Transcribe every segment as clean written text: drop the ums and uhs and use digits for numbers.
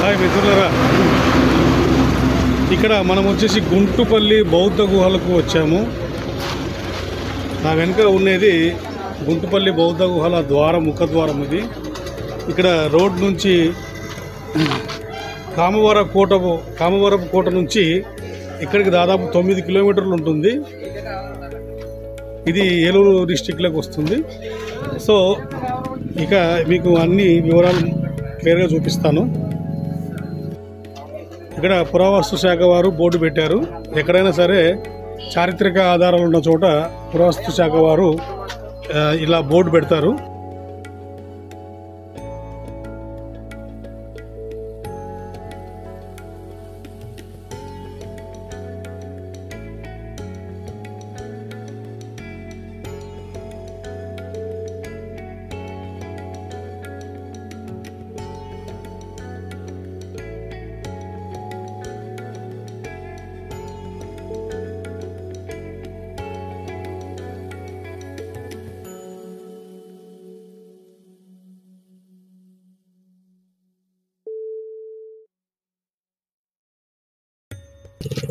Hi మిత్రులారా, ఇక్కడ మనం వచ్చేసి గుంటుపల్లి బౌద్ధ గుహలకు వచ్చాము. నా వెనుక ఉన్నది గుంటుపల్లి బౌద్ధ గుహల ముఖద్వారం. ఇది ఇక్కడ రోడ్ నుంచి కామవరపు కోట నుంచి ఇక్కడికి దాదాపు 9 కిలోమీటర్లు ఉంటుంది. ఇది ఏలూరు డిస్టిక్లోకి వస్తుంది. సో ఇక మీకు అన్ని వివరాలు క్లియర్గా చూపిస్తాను. ఇక్కడ పురావస్తు శాఖ వారు బోర్డు పెట్టారు. ఎక్కడైనా సరే చారిత్రక ఆధారాలు ఉన్న చోట పురావస్తు శాఖ వారు ఇలా బోర్డు పెడతారు.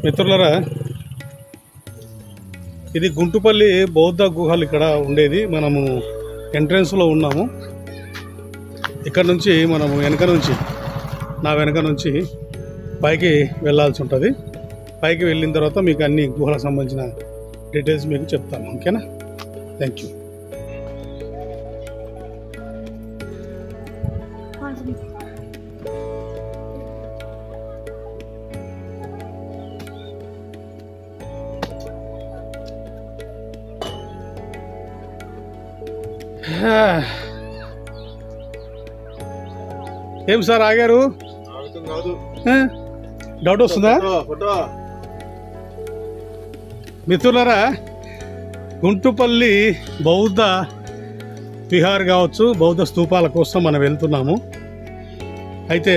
మిత్రులారా, ఇది గుంటుపల్లి బౌద్ధ గుహలు ఇక్కడ ఉండేది. మనము ఎంట్రన్స్లో ఉన్నాము. ఇక్కడ నుంచి మనము నా వెనక నుంచి పైకి వెళ్ళాల్సి ఉంటుంది. పైకి వెళ్ళిన తర్వాత మీకు అన్ని గుహలకు సంబంధించిన డీటెయిల్స్ మీకు చెప్తాను. ఓకేనా? Thank you. ఏం సార్ ఆగారు? డౌట్ వస్తుందా? మిత్రులారా, గుంటుపల్లి బౌద్ధ విహార్ కావచ్చు, బౌద్ధ స్తూపాల కోసం మనం వెళ్తున్నాము. అయితే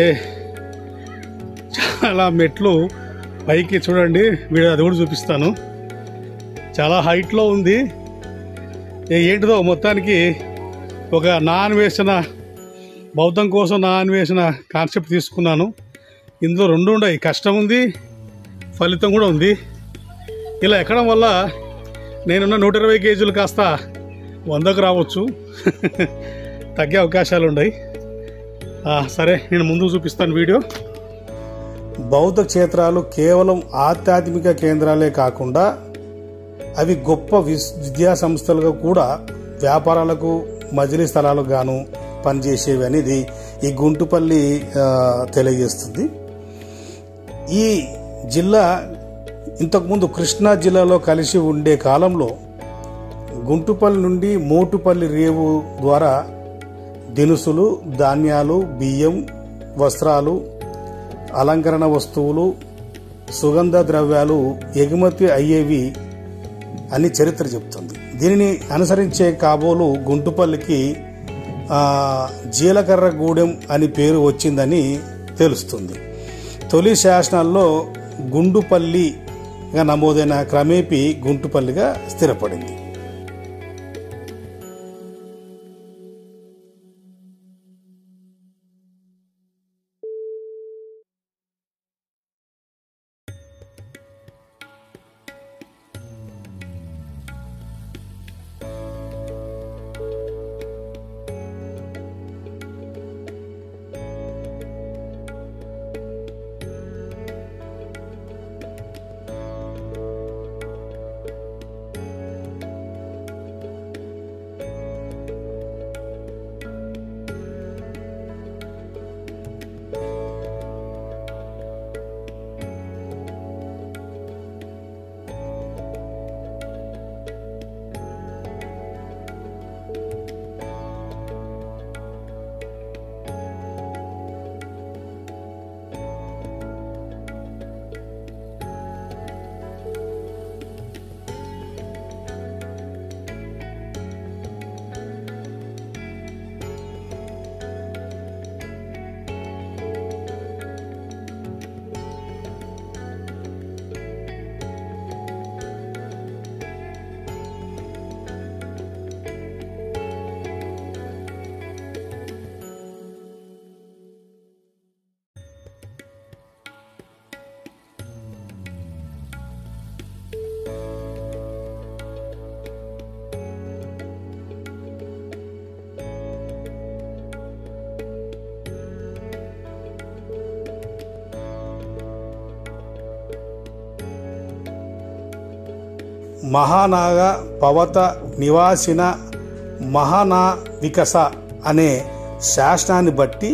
చాలా మెట్లు పైకి చూడండి. అది కూడా చూపిస్తాను. చాలా హైట్లో ఉంది. ఏంటిదో మొత్తానికి ఒక బౌద్ధం కోసం నా అన్వేషణ కాన్సెప్ట్ తీసుకున్నాను. ఇందులో 2 ఉన్నాయి. కష్టం ఉంది, ఫలితం కూడా ఉంది. ఇలా ఎక్కడం వల్ల నేనున్న 120 కేజీలు కాస్త 100కు రావచ్చు. తగ్గే అవకాశాలు ఉన్నాయి. సరే, నేను ముందుకు చూపిస్తాను వీడియో. బౌద్ధ క్షేత్రాలు కేవలం ఆధ్యాత్మిక కేంద్రాలే కాకుండా అవి గొప్ప విద్యా సంస్థలుగా కూడా వ్యాపారాలకు, మజిలీ స్థలాలకు గాను పనిచేసేవి అనేది ఈ గుంటుపల్లి తెలియజేస్తుంది. ఈ జిల్లా ఇంతకుముందు కృష్ణా జిల్లాలో కలిసి ఉండే కాలంలో గుంటుపల్లి నుండి మోటుపల్లి రేవు ద్వారా దినుసులు, ధాన్యాలు, బియ్యం, వస్త్రాలు, అలంకరణ వస్తువులు, సుగంధ ద్రవ్యాలు ఎగుమతి అయ్యేవి అని చరిత్ర చెప్తుంది. దీనిని అనుసరించే కాబోలు గుంటుపల్లికి జీలకర్రగూడెం అని పేరు వచ్చిందని తెలుస్తుంది. తొలి శాసనాల్లో గుండుపల్లిగా నమోదైన క్రమేపీ గుంటుపల్లిగా స్థిరపడింది. మహానాగ పవత నివాసిన మహానావికస అనే శాసనాన్ని బట్టి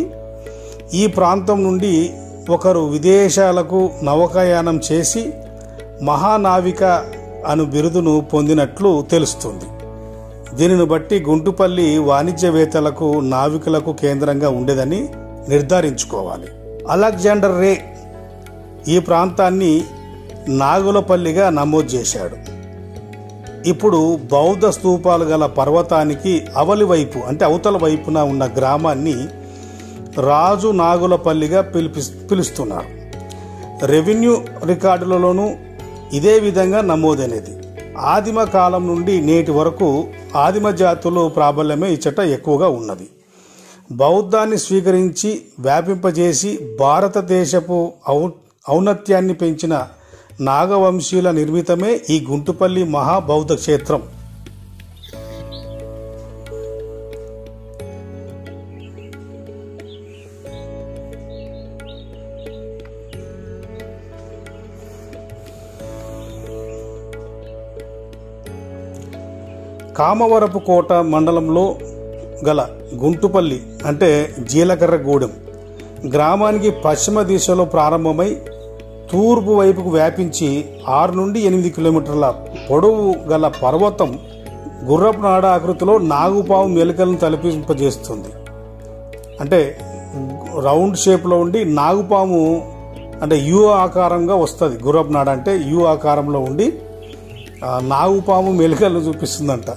ఈ ప్రాంతం నుండి ఒకరు విదేశాలకు నౌకాయానం చేసి మహానావిక అను బిరుదును పొందినట్లు తెలుస్తుంది. దీనిని బట్టి గుంటుపల్లి వాణిజ్యవేత్తలకు నావికులకు కేంద్రంగా ఉండేదని నిర్ధారించుకోవాలి. అలెగ్జాండర్ రే ఈ ప్రాంతాన్ని నాగులపల్లిగా నమోదు చేశాడు. ఇప్పుడు బౌద్ధ స్తూపాలు గల పర్వతానికి అవలి వైపు అంటే అవతల వైపున ఉన్న గ్రామాన్ని రాజు నాగులపల్లిగా పిలుస్తున్నారు. రెవెన్యూ రికార్డులలోనూ ఇదే విధంగా నమోదైనది. ఆదిమ కాలం నుండి నేటి వరకు ఆదిమ జాతులు ప్రాబల్యమే ఇచ్చట ఎక్కువగా ఉన్నది. బౌద్ధాన్ని స్వీకరించి వ్యాపింపజేసి భారతదేశపు ఔన్నత్యాన్ని పెంచిన నాగవంశీయుల నిర్మితమే ఈ గుంటుపల్లి మహాబౌద్ధ క్షేత్రం. కామవరపు కోట మండలంలో గల గుంటుపల్లి అంటే జీలకర్రగూడెం గ్రామానికి పశ్చిమ దిశలో ప్రారంభమై తూర్పు వైపుకు వ్యాపించి 6 నుండి 8 కిలోమీటర్ల పొడవు గల పర్వతం గుర్రపు నాడ ఆకృతిలో నాగుపాము మెలికలను తలపింపజేస్తుంది. అంటే రౌండ్ షేప్లో ఉండి నాగుపాము అంటే యు ఆకారంగా వస్తుంది. గుర్రపు నాడ అంటే యు ఆకారంలో ఉండి నాగుపాము మెలికలను చూపిస్తుందంట.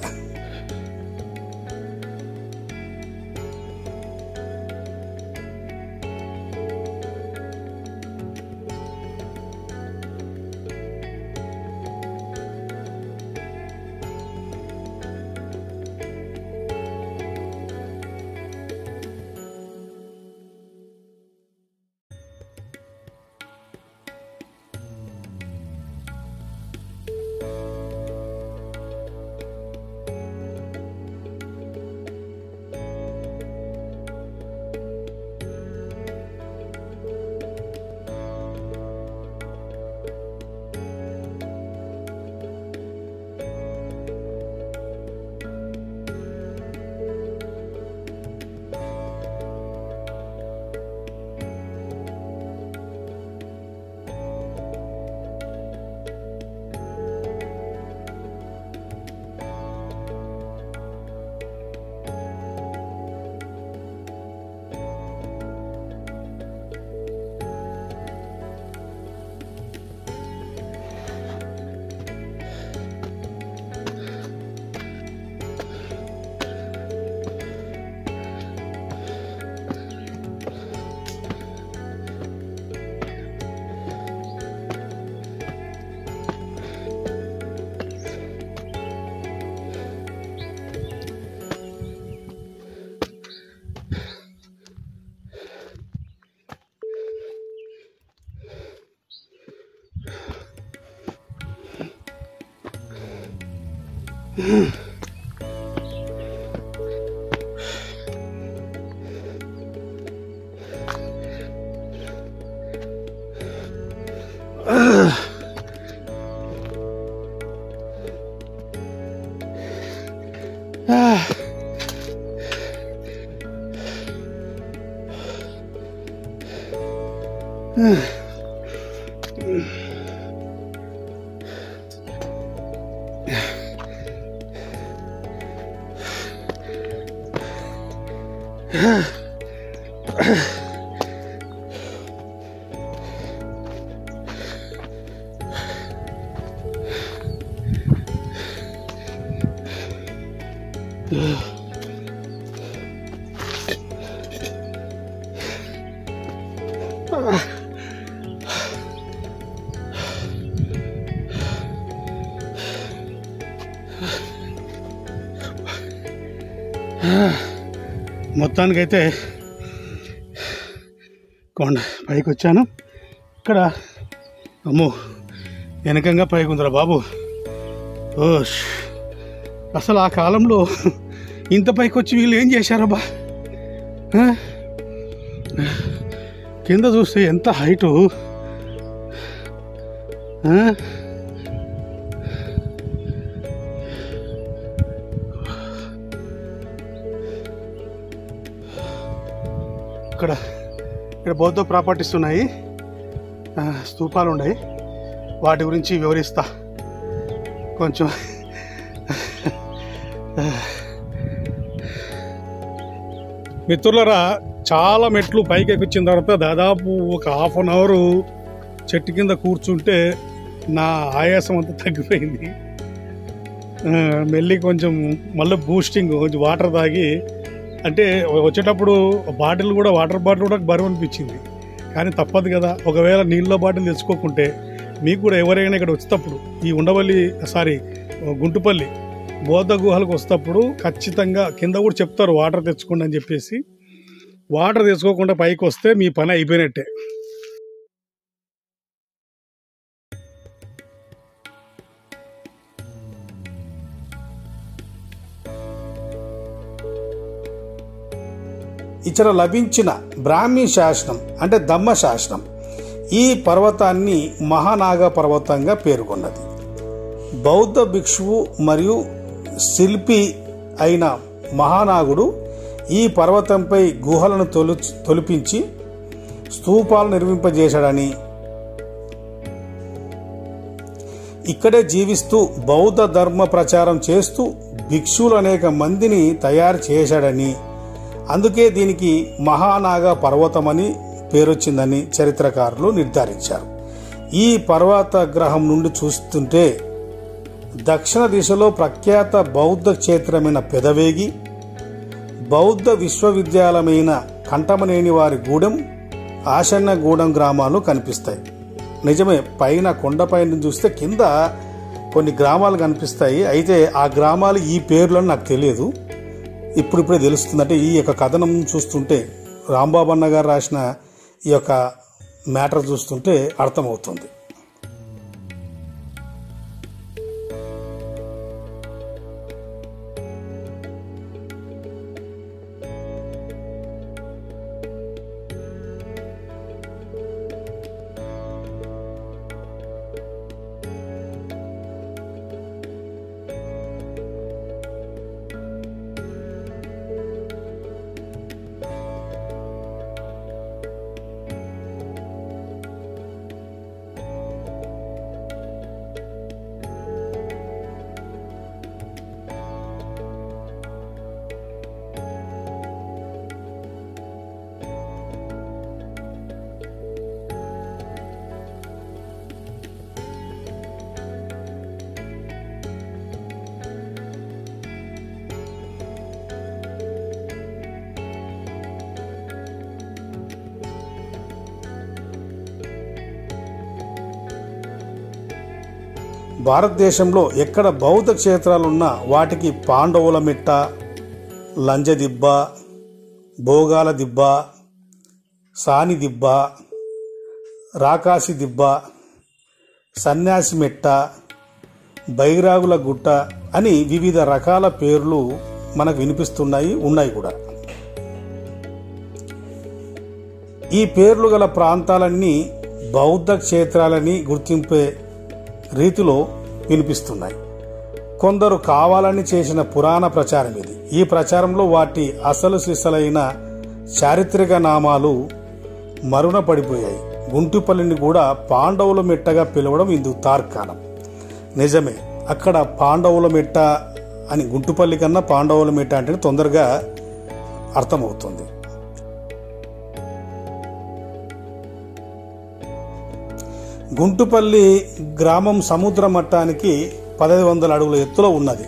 మొత్తానికైతే కొండ పైకి వచ్చాను. ఇక్కడ అమ్మో వెనకంగా పైకి ఉందిరా బాబు. ఓ అసలు ఆ కాలంలో ఇంత పైకి వచ్చి వీళ్ళు ఏం చేశారబ్బా. కింద చూస్తే ఎంత హైటు. ఇక్కడ బౌద్ధ ప్రాపర్టీస్ ఉన్నాయి, స్తూపాలు ఉన్నాయి. వాటి గురించి వివరిస్తా కొంచెం. మిత్రులరా, చాలా మెట్లు పైకి ఎక్కించిన తర్వాత దాదాపు ఒక హాఫ్ అన్ అవర్ చెట్టు కింద కూర్చుంటే నా ఆయాసం అంతా తగ్గిపోయింది. మెల్లి కొంచెం మళ్ళీ బూస్టింగ్ కొంచెం వాటర్ తాగి, అంటే వచ్చేటప్పుడు వాటర్ బాటిల్ కూడా బరువు అనిపించింది. కానీ తప్పదు కదా, ఒకవేళ నీళ్ళ బాటిల్ తెచ్చుకోకుంటే మీకు కూడా ఎవరైనా ఇక్కడ వచ్చేటప్పుడు ఈ గుంటుపల్లి బౌద్ధ గుహలకు వస్తేప్పుడు ఖచ్చితంగా కింద కూడా చెప్తారు వాటర్ తెచ్చుకోండి అని చెప్పేసి. వాటర్ తెచ్చుకోకుండా పైకి వస్తే మీ పని అయిపోయినట్టే. ఇక్కడ లభించిన బ్రాహ్మీ శాసనం అంటే ధమ్మ శాసనం ఈ పర్వతాన్ని మహానాగ పర్వతంగా పేర్కొన్నది. బౌద్ధ భిక్షువు మరియు శిల్పి అయిన మహానాగుడు ఈ పర్వతంపై గుహలను తొలిపించి స్తూపాలు నిర్మింపజేశాడని, ఇక్కడే జీవిస్తూ బౌద్ధ ధర్మ ప్రచారం చేస్తూ భిక్షువులు అనేక మందిని తయారు చేశాడని, అందుకే దీనికి మహానాగ పర్వతమని పేరొచ్చిందని చరిత్రకారులు నిర్ధారించారు. ఈ పర్వత గ్రహం నుండి చూస్తుంటే దక్షిణ దిశలో ప్రఖ్యాత బౌద్ధ క్షేత్రమైన పెదవేగి, బౌద్ధ విశ్వవిద్యాలయమైన కంఠమనేని వారి గూడెం, ఆశన్నగూడెం గ్రామాలు కనిపిస్తాయి. నిజమే, పైన కొండపైన చూస్తే కింద కొన్ని గ్రామాలు కనిపిస్తాయి. అయితే ఆ గ్రామాలు ఈ పేర్లను నాకు తెలియదు, ఇప్పుడిప్పుడే తెలుస్తుంది. అంటే ఈ యొక్క కథనం చూస్తుంటే, రాంబాబు అన్న గారు రాసిన ఈ యొక్క మ్యాటర్ చూస్తుంటే అర్థమవుతుంది. భారతదేశంలో ఎక్కడ బౌద్ధ క్షేత్రాలున్నా వాటికి పాండవుల మిట్ట, లంజదిబ్బ, భోగాల దిబ్బ, సాని దిబ్బ, రాకాసి దిబ్బ, సన్యాసి మెట్ట, బైరాగుల గుట్ట అని వివిధ రకాల పేర్లు మనకు వినిపిస్తున్నాయి, ఉన్నాయి కూడా. ఈ పేర్లు గల ప్రాంతాలన్నీ బౌద్ధ క్షేత్రాలని గుర్తింపే రీతిలో వినిపిస్తున్నాయి. కొందరు కావాలని చేసిన పురాణ ప్రచారం ఇది. ఈ ప్రచారంలో వాటి అసలు సిసలైన చారిత్రక నామాలు మరున పడిపోయాయి. గుంటుపల్లిని కూడా పాండవుల మెట్టగా పిలవడం ఇందుకు తార్కాణం. నిజమే, అక్కడ పాండవుల మెట్ట అని, గుంటుపల్లి కన్నా పాండవుల మెట్ట అంటే తొందరగా అర్థమవుతుంది. గుంటుపల్లి గ్రామం సముద్ర మట్టానికి 1500 అడుగుల ఎత్తులో ఉన్నది.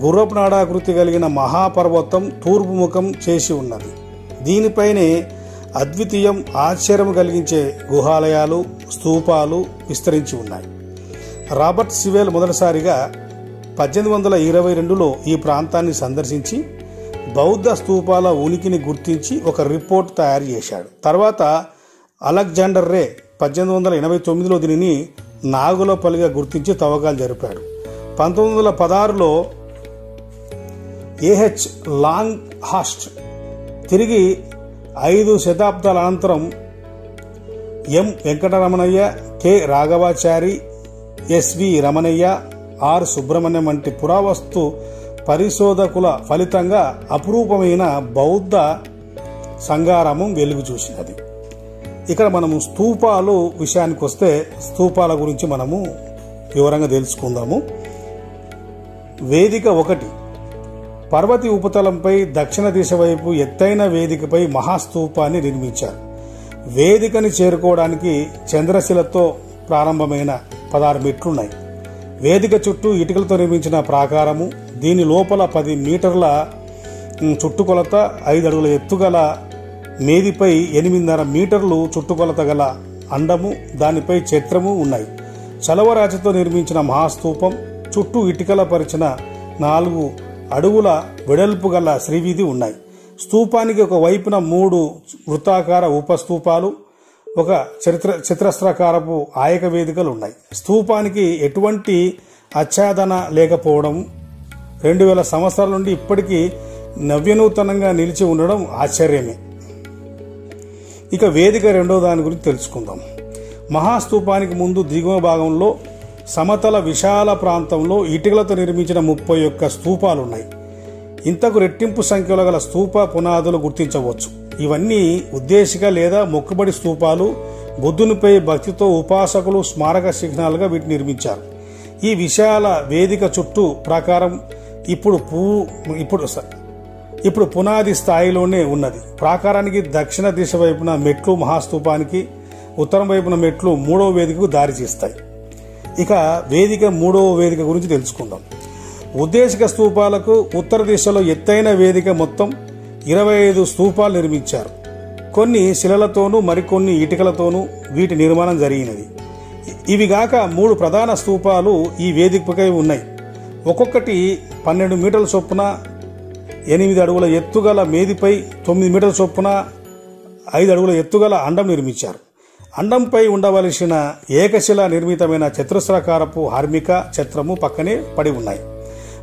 గుర్రపు నాడాకృతి కలిగిన మహాపర్వతం తూర్పు ముఖం చేసి ఉన్నది. దీనిపైనే అద్వితీయం, ఆశ్చర్యం కలిగించే గుహాలయాలు, స్తూపాలు విస్తరించి ఉన్నాయి. రాబర్ట్ సివెల్ మొదటిసారిగా 1822లో ఈ ప్రాంతాన్ని సందర్శించి బౌద్ధ స్తూపాల ఉనికిని గుర్తించి ఒక రిపోర్ట్ తయారు చేశాడు. తర్వాత అలెగ్జాండర్ రే 1889లో దీనిని నాగులపల్లిగా గుర్తించి తవ్వకాలు జరిపాడు. 1916లో ఏహెచ్ లాంగ్ హాస్ట్ తిరిగి 5 శతాబ్దాల అనంతరం M Venkataramanayya, K Raghavachari, S V Ramanayya, R Subrahmanyam వంటి పురావస్తు పరిశోధకుల ఫలితంగా అపురూపమైన బౌద్ధ సంగారామం వెలుగు చూసినది. ఇక్కడ మనము స్తూపాలు విషయానికి వస్తే స్తూపాల గురించి మనము వివరంగా తెలుసుకుందాము. వేదిక 1 పర్వతి ఉపతలంపై దక్షిణ దిశ వైపు ఎత్తైన వేదికపై మహాస్తూపాన్ని నిర్మించారు. వేదికని చేరుకోవడానికి చంద్రశిలతో ప్రారంభమైన 16 మెట్లున్నాయి. వేదిక చుట్టూ ఇటుకలతో నిర్మించిన ప్రాకారము, దీని లోపల 10 మీటర్ల చుట్టుకొలత, 5 అడుగుల ఎత్తుగల మేదిపై 8.5 మీటర్లు చుట్టుకొలత గల అండము, దానిపై ఛత్రము ఉన్నాయి. చలవరాతితో నిర్మించిన మహాస్తూపం చుట్టూ ఇటుకల పరిచిన 4 అడుగుల వెడల్పు గల శ్రీవీధి ఉన్నాయి. స్తూపానికి ఒక వైపున 3 వృత్తాకార ఉపస్తూపాలు, ఒక చతురస్రాకారపు ఆయక వేదికలు ఉన్నాయి. స్తూపానికి ఎటువంటి ఆచ్ఛాదన లేకపోవడం 2000 సంవత్సరాల నుండి ఇప్పటికీ నవ్యనూతనంగా నిలిచి ఉండడం ఆశ్చర్యమే. ఇక వేదిక 2వ దాని గురించి తెలుసుకుందాం. మహాస్తూపానికి ముందు దిగువ భాగంలో సమతల విశాల ప్రాంతంలో ఇటుకలతో నిర్మించిన 31 స్తూపాలున్నాయి. ఇంతకు రెట్టింపు సంఖ్యలో గల స్తూప పునాదులు గుర్తించవచ్చు. ఇవన్నీ ఉద్దేశిక లేదా మొక్కుబడి స్తూపాలు. బుద్ధునిపై భక్తితో ఉపాసకులు స్మారక చిహ్నాలుగా వీటిని నిర్మించారు. ఈ విశాల వేదిక చుట్టూ ప్రాకారం ఇప్పుడు పునాది స్థాయిలోనే ఉన్నది. ప్రాకారానికి దక్షిణ దిశ వైపున మెట్లు మహాస్తూపానికి, ఉత్తరం వైపున మెట్లు 3వ వేదికకు దారి తీస్తాయి. ఇక వేదిక 3వ వేదిక గురించి తెలుసుకుందాం. ఉద్దేశిక స్తూపాలకు ఉత్తర దిశలో ఎత్తైన వేదిక మొత్తం 25 స్తూపాలు నిర్మించారు. కొన్ని శిలలతోనూ మరికొన్ని ఇటుకలతోనూ వీటి నిర్మాణం జరిగినది. ఇవిగాక 3 ప్రధాన స్తూపాలు ఈ వేదికపై ఉన్నాయి. ఒక్కొక్కటి 12 మీటర్ల చొప్పున 8 అడుగుల ఎత్తుగల మేదిపై 9 మీటర్ల చొప్పున 5 అడుగుల ఎత్తుగల అండం నిర్మించారు. అండంపై ఉండవలసిన ఏకశిల నిర్మితమైన చతురస్రాకారపు హార్మిక ఛత్రము పక్కనే పడి ఉన్నాయి.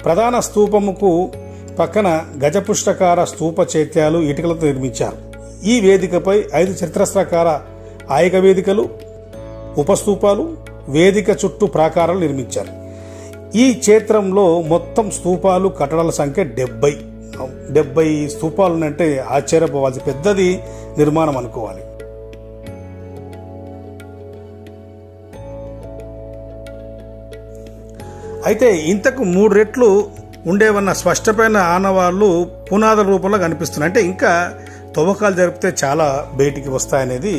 ప్రధాన స్తూపముకు పక్కన గజపుష్టకార స్తూప చైత్యాలు ఇటుకలతో నిర్మించారు. ఈ వేదికపై 5 చతురస్రాకార ఆయక వేదికలు, ఉపస్తూపాలు, వేదిక చుట్టూ ప్రాకారాలు నిర్మించారు. ఈ క్షేత్రంలో మొత్తం స్తూపాలు కట్టడాల సంఖ్య 70 స్తూపాలు అంటే ఆశ్చర్యపోవాల్సి పెద్దది నిర్మాణం అనుకోవాలి. అయితే ఇంతకు 3 రెట్లు ఉండేవన్న స్పష్టమైన ఆనవాళ్లు పునాదుల రూపంలో కనిపిస్తున్నాయి. అంటే ఇంకా తవ్వకాలు జరిపితే చాలా బయటికి వస్తాయనేది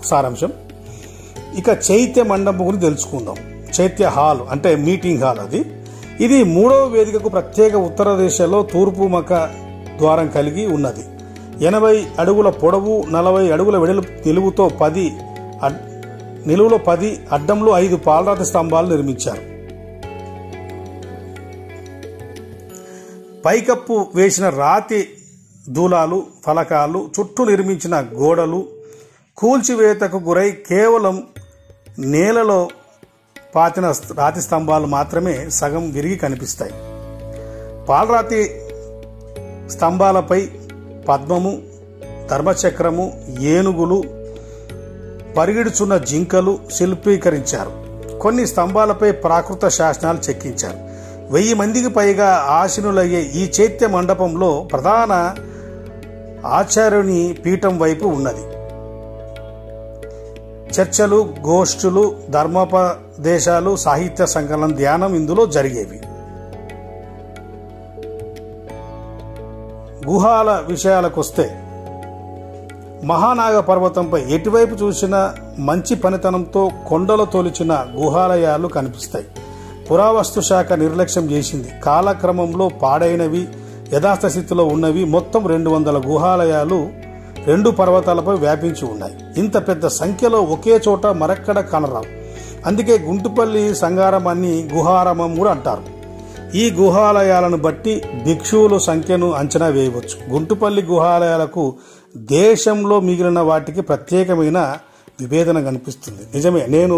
సారాంశం. ఇక చైత్య మండపం గురించి తెలుసుకుందాం. చైత్య హాల్ అంటే మీటింగ్ హాల్ ఇది 3వ వేదికకు ప్రత్యేక ఉత్తర దిశలో తూర్పు ముఖ ద్వారం కలిగి ఉన్నది. 80 అడుగుల పొడవు, 40 అడుగుల వెడల్పు, నిలువులో 10 అడ్డంలో 5 పాలరాతి స్తంభాలు నిర్మించారు. పైకప్పు వేసిన రాతి దూలాలు, ఫలకాలు, చుట్టూ నిర్మించిన గోడలు కూల్చివేతకు గురై కేవలం నేలలో పాతిన రాతి స్తంభాలు మాత్రమే సగం విరిగి కనిపిస్తాయి. పాలరాతి స్తంభాలపై పద్మము, ధర్మచక్రము, ఏనుగులు, పరిగెడుచున్న జింకలు శిల్పీకరించారు. కొన్ని స్తంభాలపై ప్రాకృత శాసనాలు చెక్కించారు. 1000 మందికి పైగా ఆసీనులయ్యే ఈ చైత్య మండపంలో ప్రధాన ఆచార్యుని పీఠం వైపు ఉన్నది. చర్చలు, గోష్ఠులు, ధర్మోపదేశాలు, సాహిత్య సంకలనం, ధ్యానం ఇందులో జరిగేవి. గుహాల విషయాలకొస్తే మహానాగ పర్వతంపై ఎటువైపు చూసినా మంచి పనితనంతో కొండలు తొలిచిన గుహాలయాలు కనిపిస్తాయి. పురావస్తు శాఖ నిర్లక్ష్యం చేసింది. కాలక్రమంలో పాడైనవి, యథాస్థ స్థితిలో ఉన్నవి మొత్తం 200 గుహాలయాలు 2 పర్వతాలపై వ్యాపించి ఉన్నాయి. ఇంత పెద్ద సంఖ్యలో ఒకే చోట మరెక్కడ కనరావు. అందుకే గుంటుపల్లి సంగారమాన్ని గుహారామం కూడా అంటారు. ఈ గుహాలయాలను బట్టి భిక్షువుల సంఖ్యను అంచనా వేయవచ్చు. గుంటుపల్లి గుహాలయాలకు దేశంలో మిగిలిన వాటికి ప్రత్యేకమైన విభేదన కనిపిస్తుంది. నిజమే, నేను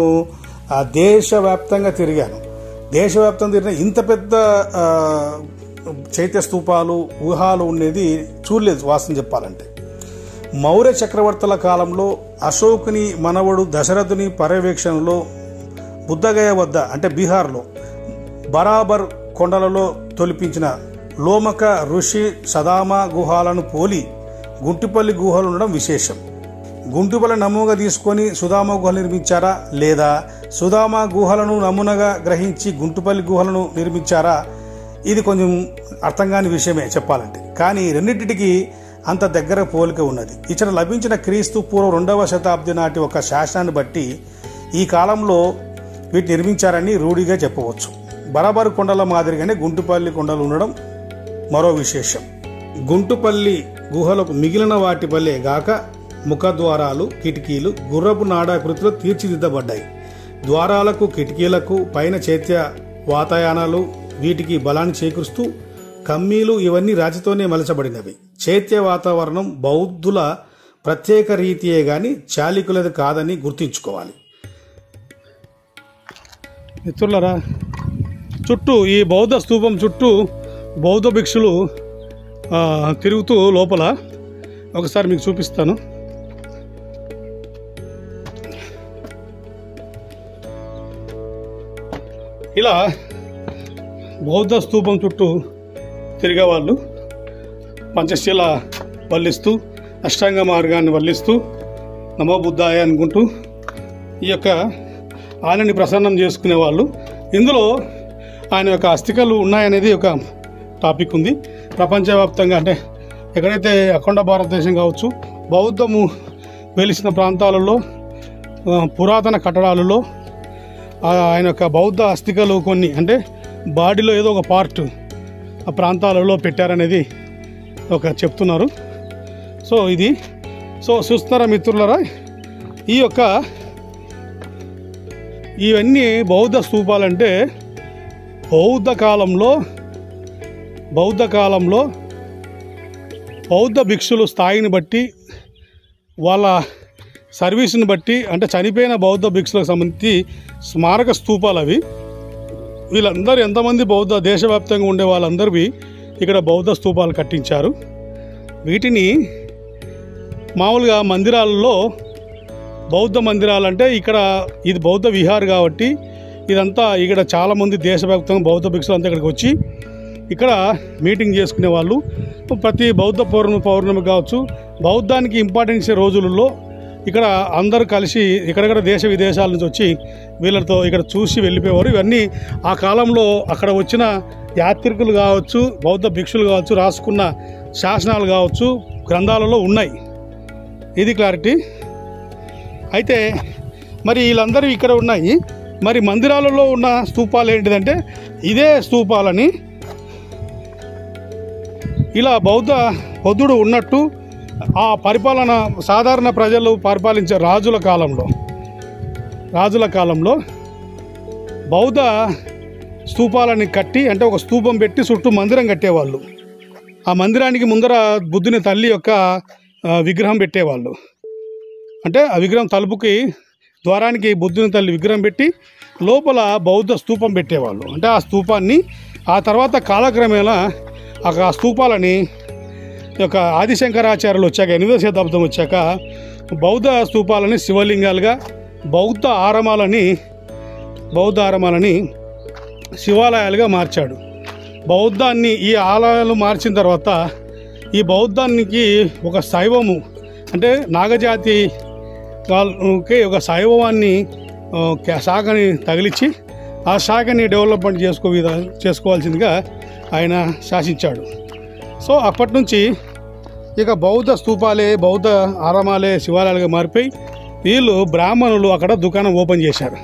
దేశవ్యాప్తంగా తిరిగాను. దేశవ్యాప్తంగా తిరిగిన ఇంత పెద్ద చైత్య స్తూపాలు, గుహాలు ఉండేది చూడలేదు వాస్తవం చెప్పాలంటే. మౌర్య చక్రవర్తుల కాలంలో అశోకుని మనవడు దశరథుని పర్యవేక్షణలో బుద్ధగయ వద్ద అంటే బీహార్లో బరాబర్ కొండలలో తొలిపించిన లోమక ఋషి సదామ గుహాలను పోలి గుంటిపల్లి గుహలు ఉండడం విశేషం. గుంటిపల్లి నమూనాగా తీసుకొని సుధామ గుహలు నిర్మించారా, లేదా సుధామ గుహలను నమూనాగా గ్రహించి గుంటిపల్లి గుహలను నిర్మించారా? ఇది కొంచెం అర్థం కాని విషయమే చెప్పాలంటే. కానీ రెండింటికి అంత దగ్గర పోలిక ఉన్నది. ఇచ్చట లభించిన క్రీస్తు పూర్వం 2వ శతాబ్ది నాటి ఒక శాసనాన్ని బట్టి ఈ కాలంలో వీటిని నిర్మించారని రూఢిగా చెప్పవచ్చు. బరాబరు కొండల మాదిరిగానే గుంటుపల్లి కొండలు ఉండడం మరో విశేషం. గుంటుపల్లి గుహలకు మిగిలిన వాటి వల్లే గాక ముఖద్వారాలు, కిటికీలు గుర్రపు నాడాకృతిలో తీర్చిదిద్దబడ్డాయి. ద్వారాలకు, కిటికీలకు పైన చైత్య వాతాయానాలు వీటికి బలాన్ని చేకూరుస్తూ కమ్మీలు ఇవన్నీ రాతితోనే మలచబడినవి. చైత్య వాతావరణం బౌద్ధుల ప్రత్యేక రీతియే గాని చాళుక్యులది కాదని గుర్తుంచుకోవాలి. మిత్రులరా, చుట్టూ ఈ బౌద్ధ స్తూపం చుట్టూ బౌద్ధ భిక్షులు తిరుగుతూ లోపల ఒకసారి మీకు చూపిస్తాను. ఇలా బౌద్ధ స్తూపం చుట్టూ తిరిగే వాళ్ళు పంచశీల వల్లిస్తూ, అష్టాంగ మార్గాన్ని వల్లిస్తూ, నమో బుద్ధాయ అనుకుంటూ ఈ యొక్క ఆయనని ప్రసన్నం చేసుకునే వాళ్ళు. ఇందులో ఆయన యొక్క అస్థికలు ఉన్నాయనేది ఒక టాపిక్ ఉంది. ప్రపంచవ్యాప్తంగా అంటే ఎక్కడైతే అఖండ భారతదేశం కావచ్చు, బౌద్ధము వెలిసిన ప్రాంతాలలో, పురాతన కట్టడాలలో ఆయన యొక్క బౌద్ధ అస్థికలు కొన్ని అంటే బాడీలో ఏదో ఒక పార్ట్ ఆ ప్రాంతాలలో పెట్టారనేది ఒక చెప్తున్నారు. సో ఇది చూస్తున్నారా మిత్రులరా, ఇవన్నీ బౌద్ధ స్తూపాలంటే బౌద్ధ కాలంలో బౌద్ధ భిక్షులు స్థాయిని బట్టి, వాళ్ళ సర్వీస్ని బట్టి, అంటే చనిపోయిన బౌద్ధ భిక్షులకు సంబంధించి స్మారక స్తూపాలు అవి. వీళ్ళందరూ ఎంతమంది బౌద్ధ దేశవ్యాప్తంగా ఉండే వాళ్ళందరివి ఇక్కడ బౌద్ధ స్తూపాలు కట్టించారు. వీటిని మామూలుగా మందిరాలలో, బౌద్ధ మందిరాలంటే ఇక్కడ ఇది బౌద్ధ విహార్ కాబట్టి ఇదంతా ఇక్కడ చాలామంది దేశవ్యాప్తంగా బౌద్ధ భిక్షులు అంతా ఇక్కడికి వచ్చి ఇక్కడ మీటింగ్ చేసుకునే వాళ్ళు. ప్రతి బౌద్ధ పౌర్ణమి కావచ్చు, బౌద్ధానికి ఇంపార్టెన్స్ ఇచ్చే రోజులలో ఇక్కడ అందరూ కలిసి ఇక్కడక్కడ దేశ విదేశాల నుంచి వచ్చి వీళ్ళతో ఇక్కడ చూసి వెళ్ళిపోయేవారు. ఇవన్నీ ఆ కాలంలో అక్కడ వచ్చిన యాత్రికులు కావచ్చు, బౌద్ధ భిక్షులు కావచ్చు, రాసుకున్న శాసనాలు కావచ్చు, గ్రంథాలలో ఉన్నాయి. ఇది క్లారిటీ. అయితే మరి వీళ్ళందరూ ఇక్కడ ఉన్నాయి. మరి మందిరాలలో ఉన్న స్తూపాలు ఏంటిదంటే ఇదే స్తూపాలని ఇలా బౌద్ధుడు ఉన్నట్టు ఆ పరిపాలన సాధారణ ప్రజలు పరిపాలించే రాజుల కాలంలో బౌద్ధ స్తూపాలని కట్టి, అంటే ఒక స్తూపం పెట్టి చుట్టూ మందిరం కట్టేవాళ్ళు. ఆ మందిరానికి ముందర బుద్ధుని తల్లి యొక్క విగ్రహం పెట్టేవాళ్ళు. అంటే ఆ విగ్రహం తలుపుకి ద్వారానికి బుద్ధుని తల్లి విగ్రహం పెట్టి లోపల బౌద్ధ స్తూపం పెట్టేవాళ్ళు. అంటే ఆ స్తూపాన్ని ఆ తర్వాత కాలక్రమేణా ఆ స్తూపాలని యొక్క ఆదిశంకరాచార్యులు వచ్చాక 8వ శతాబ్దం వచ్చాక బౌద్ధ స్తూపాలని శివలింగాలుగా, బౌద్ధ ఆరామాలని శివాలయాలుగా మార్చాడు. బౌద్ధాన్ని ఈ ఆలయాలు మార్చిన తర్వాత ఈ బౌద్ధానికి ఒక శైవము అంటే నాగజాతి వాళ్ళకి ఒక శైవాన్ని శాఖని తగిలించి ఆ శాఖని డెవలప్మెంట్ చేసుకోవాల్సిందిగా ఆయన శాసించాడు. సో అప్పటి నుంచి ఇక బౌద్ధ స్తూపాలే, బౌద్ధ ఆరామాలే శివాలయాలుగా మారిపోయి వీళ్ళు బ్రాహ్మణులు అక్కడ దుకాణం ఓపెన్ చేశారు.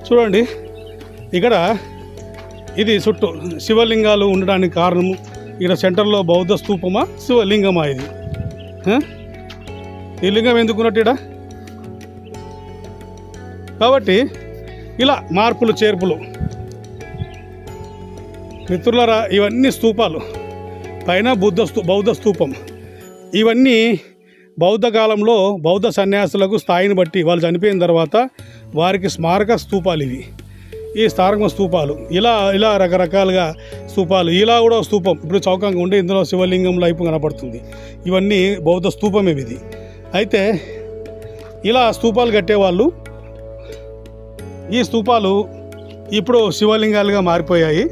చూడండి, ఇక్కడ ఇది చుట్టూ శివలింగాలు ఉండడానికి కారణము ఇక్కడ సెంటర్లో బౌద్ధ స్తూపమా శివలింగమా? ఇది ఈ లింగం ఎందుకున్నట్టు ఇక్కడ? కాబట్టి ఇలా మార్పులు చేర్పులు. మిత్రులారా, ఇవన్నీ స్తూపాలు, పైన బౌద్ధ స్తూపం. ఇవన్నీ బౌద్ధ కాలంలో బౌద్ధ సన్యాసులకు స్థాయిని బట్టి వాళ్ళు చనిపోయిన తర్వాత వారికి స్మారక స్తూపాలు ఇవి. ఈ స్మారక స్తూపాలు ఇలా రకరకాలుగా స్తూపాలు. ఇలా కూడా స్తూపం ఇప్పుడు చౌకంగా ఉండి ఇందులో శివలింగం లైపు కనపడుతుంది. ఇవన్నీ బౌద్ధ స్తూపమే ఇది. అయితే ఇలా స్తూపాలు కట్టేవాళ్ళు. ఈ స్తూపాలు ఇప్పుడు శివలింగాలుగా మారిపోయాయి.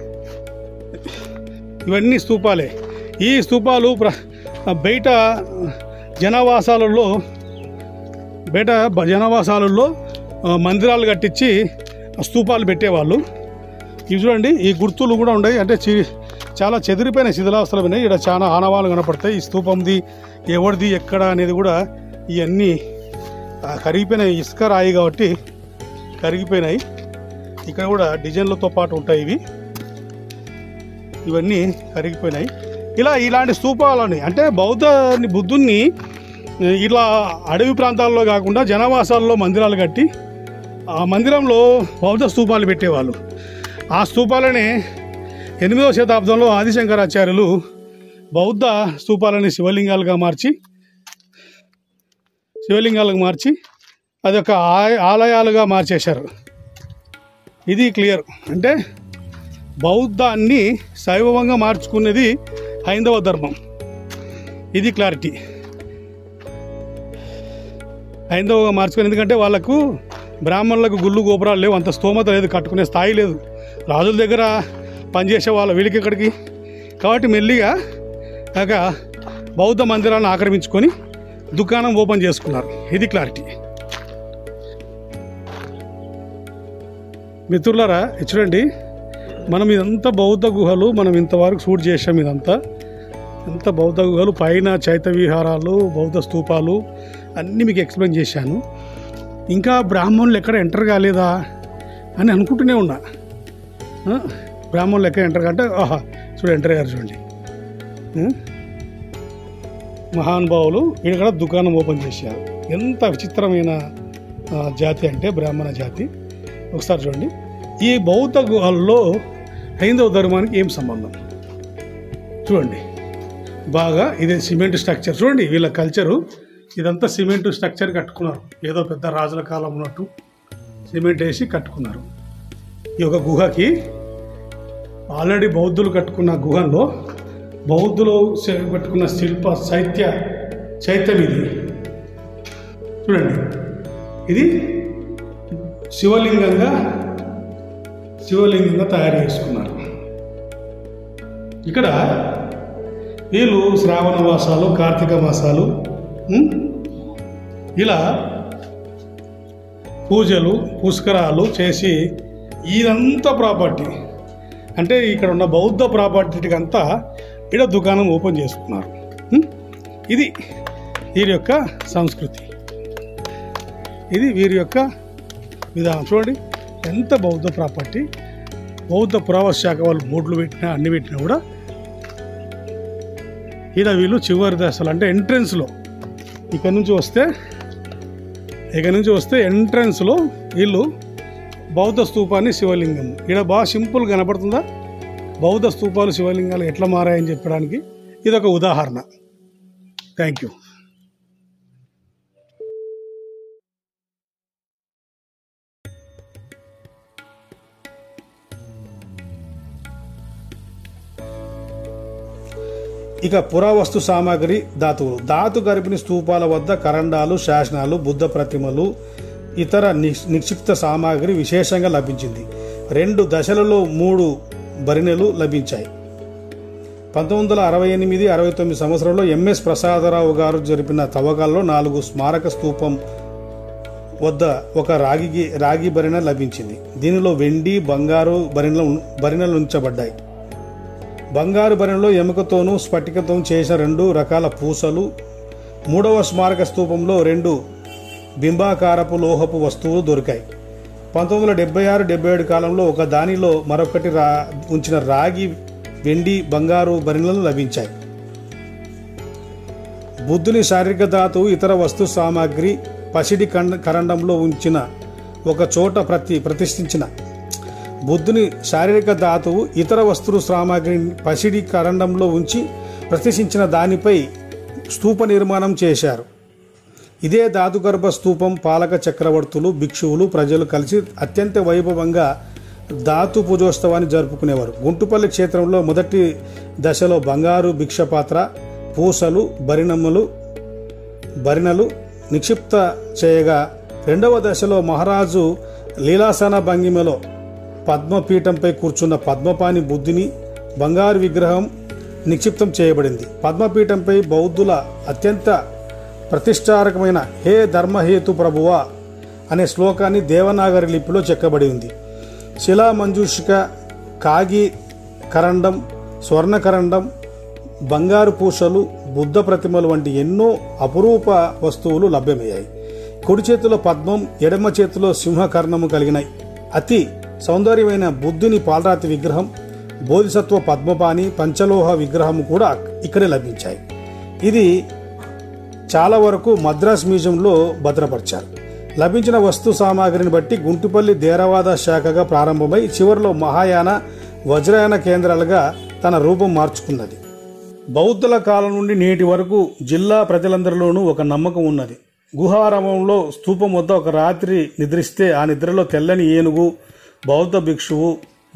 ఇవన్నీ స్తూపాలే. ఈ స్తూపాలు బయట జనావాసాలలో మందిరాలు కట్టించి స్తూపాలు పెట్టేవాళ్ళు. ఇవి చూడండి, ఈ గుర్తులు కూడా ఉన్నాయి. అంటే చాలా చెదిరిపోయిన శిథిలావస్థలు ఉన్నాయి. ఇక్కడ చాలా ఆనవాళ్ళు కనపడతాయి. ఈ స్తూపంది ఎవరిది ఎక్కడ అనేది కూడా ఇవన్నీ కరిగిపోయినాయి. ఇసుక రాయి కాబట్టి కరిగిపోయినాయి. ఇక్కడ కూడా డిజైన్లతో పాటు ఉంటాయి. ఇవన్నీ కరిగిపోయినాయి. ఇలాంటి స్తూపాలని అంటే బుద్ధుణ్ణి ఇలా అడవి ప్రాంతాల్లో కాకుండా జనావాసాల్లో మందిరాలు కట్టి ఆ మందిరంలో బౌద్ధ స్తూపాలు పెట్టేవాళ్ళు. ఆ స్తూపాలనే 8వ శతాబ్దంలో ఆదిశంకరాచార్యులు బౌద్ధ స్తూపాలని శివలింగాలుగా మార్చి అది ఒక ఆలయాలుగా మార్చేశారు. ఇది క్లియర్. అంటే బౌద్ధాన్ని శైవంగా మార్చుకునేది హైందవ ధర్మం. ఇది క్లారిటీ. హైందవగా మార్చుకుని, ఎందుకంటే వాళ్ళకు బ్రాహ్మణులకు గుళ్ళు గోపురాలు లేవు, అంత స్తోమత లేదు, కట్టుకునే స్థాయి లేదు. రాజుల దగ్గర పనిచేసే వాళ్ళ వీళ్ళకి ఎక్కడికి. కాబట్టి మెల్లిగా బౌద్ధ మందిరాలను ఆక్రమించుకొని దుకాణం ఓపెన్ చేసుకున్నారు. ఇది క్లారిటీ. మిత్రులారా, చూడండి, మనం ఇదంతా బౌద్ధ గుహలు మనం ఇంతవరకు షూట్ చేసాం. ఇదంతా బౌద్ధ గుహలు, పైన చైత్య విహారాలు, బౌద్ధ స్తూపాలు అన్నీ మీకు ఎక్స్ప్లెయిన్ చేశాను. ఇంకా బ్రాహ్మణులు ఎక్కడ ఎంటర్ కాలేదా అని అనుకుంటూనే ఉన్నా. బ్రాహ్మణులు ఎక్కడ ఎంటర్ అంటే చూడండి, ఎంటర్ అయ్యారు చూడండి. మహానుభావులు ఇక్కడ దుకాణం ఓపెన్ చేశారు. ఎంత విచిత్రమైన జాతి అంటే బ్రాహ్మణ జాతి. ఒకసారి చూడండి, ఈ బౌద్ధ గుహల్లో హైందవ ధర్మానికి ఏం సంబంధం చూడండి. బాగా ఇది సిమెంట్ స్ట్రక్చర్ చూడండి. వీళ్ళ కల్చరు ఇదంతా సిమెంట్ స్ట్రక్చర్ కట్టుకున్నారు. ఏదో పెద్ద రాజుల కాలం ఉన్నట్టు సిమెంట్ వేసి కట్టుకున్నారు. ఈ యొక్క గుహకి ఆల్రెడీ బౌద్ధులు కట్టుకున్న గుహల్లో బౌద్ధులు కట్టుకున్న చైత్యం ఇది చూడండి. ఇది శివలింగంగా తయారు చేసుకున్నారు. ఇక్కడ వీళ్ళు శ్రావణ మాసాలు, కార్తీక మాసాలు ఇలా పూజలు, పుష్కరాలు చేసి ఇదంతా ప్రాపర్టీ అంటే ఇక్కడ ఉన్న బౌద్ధ ప్రాపర్టీకి అంతా ఇక్కడ దుకాణం ఓపెన్ చేసుకున్నారు. ఇది వీరి యొక్క సంస్కృతి, ఇది వీరి యొక్క విధానం. చూడండి ఎంత బౌద్ధ ప్రాపర్టీ. బౌద్ధ పురావస్తు శాఖ వాళ్ళు బోర్డులు పెట్టినా అన్ని పెట్టినా కూడా ఇక్కడ వీళ్ళు చివరి దశలు అంటే ఎంట్రన్స్లో ఇక్కడ నుంచి వస్తే ఎంట్రన్స్లో వీళ్ళు బౌద్ధ స్తూపాన్ని, శివలింగం ఇక్కడ బాగా సింపుల్ కనపడుతుందా. బౌద్ధ స్తూపాలు, శివలింగాలు ఎట్లా మారాయని చెప్పడానికి ఇదొక ఉదాహరణ. Thank you. ఇక పురావస్తు సామాగ్రి, ధాతు గర్భిణి స్తూపాల వద్ద కరండాలు, శాసనాలు, బుద్ధ ప్రతిమలు, ఇతర నిక్షిప్త సామాగ్రి విశేషంగా లభించింది. 2 దశలలో 3 బరిణెలు లభించాయి. 1968-69 సంవత్సరంలో ఎంఎస్ ప్రసాదరావు గారు జరిపిన తవ్వకాల్లో 4 స్మారక స్తూపం వద్ద ఒక రాగి బరిణ లభించింది. దీనిలో వెండి, బంగారు బరిణలు ఉంచబడ్డాయి. బంగారు బరిణలో ఎముకతోనూ స్ఫటికతోనూ చేసిన 2 రకాల పూసలు. 3వ స్మారక స్తూపంలో 2 బింబాకారపు లోహపు వస్తువులు దొరికాయి. 1976-77 కాలంలో ఒక దానిలో మరొకటి ఉంచిన రాగి, వెండి, బంగారు బరిణలు లభించాయి. బుద్ధుని శారీరక ధాతువు, ఇతర వస్తు సామాగ్రి పసిడి కరండంలో ఉంచిన ఒక చోట ప్రతిష్ఠించిన బుద్ధుని శారీరక ధాతువు, ఇతర వస్తు సామాగ్రిని పసిడి కరండంలో ఉంచి ప్రతిష్ఠించిన దానిపై స్తూప నిర్మాణం చేశారు. ఇదే ధాతుగర్భ స్తూపం పాలక చక్రవర్తులు, భిక్షువులు, ప్రజలు కలిసి అత్యంత వైభవంగా ధాతు పూజోత్సవాన్ని జరుపుకునేవారు. గుంటుపల్లి క్షేత్రంలో మొదటి దశలో బంగారు భిక్షపాత్ర, పూసలు, బరిణలు నిక్షిప్త చేయగా, 2వ దశలో మహారాజు లీలాసన భంగిమలో పద్మపీఠంపై కూర్చున్న పద్మపాణి బుద్ధుని బంగారు విగ్రహం నిక్షిప్తం చేయబడింది. పద్మపీఠంపై బౌద్ధుల అత్యంత ప్రతిష్టారకమైన హే ధర్మహేతు ప్రభువా అనే శ్లోకాన్ని దేవనాగరి లిపిలో చెక్కబడి ఉంది. శిలా మంజూషిక, కాగి కరండం, స్వర్ణకరండం, బంగారు పూసలు, బుద్ధ ప్రతిమలు వంటి ఎన్నో అపురూప వస్తువులు లభ్యమయ్యాయి. కుడి చేతిలో పద్మం, ఎడమ చేతిలో సింహకర్ణము కలిగిన అతి సౌందర్యమైన బుద్ధుని పాలరాతి విగ్రహం, బోధిసత్వ పద్మపాణి, పంచలోహ విగ్రహం కూడా ఇక్కడే లభించాయి. ఇది చాలా వరకు మద్రాస్ మ్యూజియంలో భద్రపరిచారు. లభించిన వస్తు సామాగ్రిని బట్టి గుంటుపల్లి థేరవాద శాఖగా ప్రారంభమై చివరిలో మహాయాన, వజ్రయాన కేంద్రాలుగా తన రూపం మార్చుకున్నది. బౌద్ధుల కాలం నుండి నేటి వరకు జిల్లా ప్రజలందరిలోనూ ఒక నమ్మకం ఉన్నది. గుహారామంలో స్తూపం వద్ద ఒక రాత్రి నిద్రిస్తే ఆ నిద్రలో తెల్లని ఏనుగు, బౌద్ధ భిక్షువు,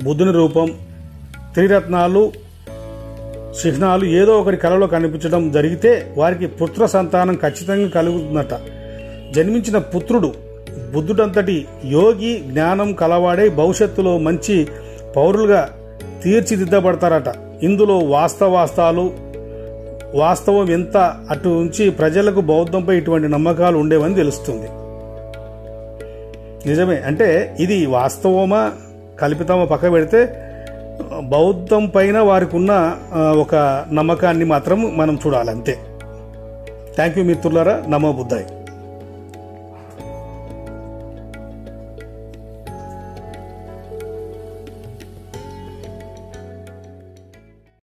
బుద్ధుని రూపం, త్రిరత్నాలు, చిహ్నాలు ఏదో ఒకరి కలలో కనిపించడం జరిగితే వారికి పుత్ర సంతానం ఖచ్చితంగా కలుగుతుందట. జన్మించిన పుత్రుడు బుద్ధుడంతటి యోగి, జ్ఞానం కలవాడై భవిష్యత్తులో మంచి పౌరులుగా తీర్చిదిద్దబడతారట. ఇందులో వాస్తవం ఎంత అటు నుంచి ప్రజలకు బౌద్ధంపై ఇటువంటి నమ్మకాలు ఉండేవని తెలుస్తుంది. నిజమే, అంటే ఇది వాస్తవమా కల్పితమా పక్క పెడితే బౌద్ధం పైన వారికి ఉన్న ఒక నమ్మకాన్ని మాత్రం మనం చూడాలి అంతే. థ్యాంక్ యూ మిత్రులారా. నమో బుద్ధాయ్.